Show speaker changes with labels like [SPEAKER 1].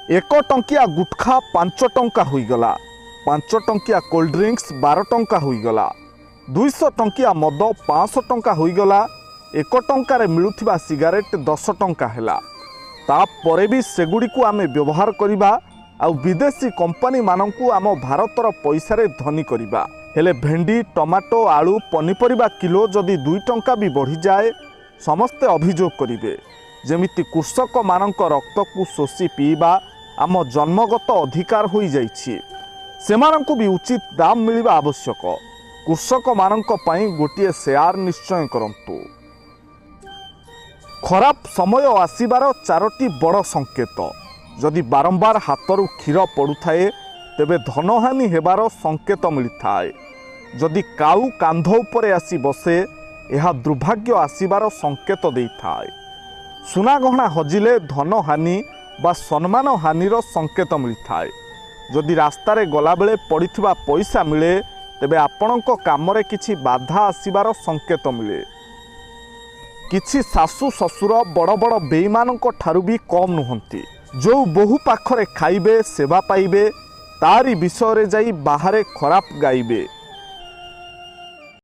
[SPEAKER 1] 1 टंकिया गुटखा 5 टंका होईगला, 5 टंकिया कोल्ड ड्रिंक्स 12 टंका होईगला, 200 टंकिया मद 500 टंका होईगला, 1 टंकार मिलुथिबा सिगारेट 10 टंका हैला। तापरे भी सेगुड़ी को आमे व्यवहार करिबा आ विदेशी कंपनी मानंकु आम भारतर पैसा धनी करिबा। हेले भेंडी टमाटो आलू पनीपरिबा किलो जदि 2 टंका भी बढ़ी जाए समस्ते अभियोग करिवे जेमिति कृषक मानंक रक्त को शोषी पीवा आम जन्मगत अधिकार होई जाइछि। सेमानंकु भी उचित दाम मिलिबा आवश्यक। कृषक मानंक पई गोटिए शेयर निश्चय करंतु। खराब समय आसीबार 4टी बड़ संकेत। जदि बारंबार हाथरू क्षीर पड़ुए तेबे धनहानि हेबार संकेत मिलिथाए। जदि काऊ कांध उपरे आसी बसे यह दुर्भाग्य आसीबार संकेत देइथाए। सुना गहना हजिले धनहानि बा सम्मान हानिर संकेत मिलिथाए। जदि रास्तारे गला बेले पड़िथिबा पैसा मिले तेबे आपणक कामरे किछि बाधा आसीबार संकेत मिले। किछि सासु ससुर बड़ बड़ बेईमानक ठारू भी कम नुहंती। जो बहु पाखरे खाइबे सेवा पाइबे तारी विषय रे जाई बाहरे खराब गाइबे।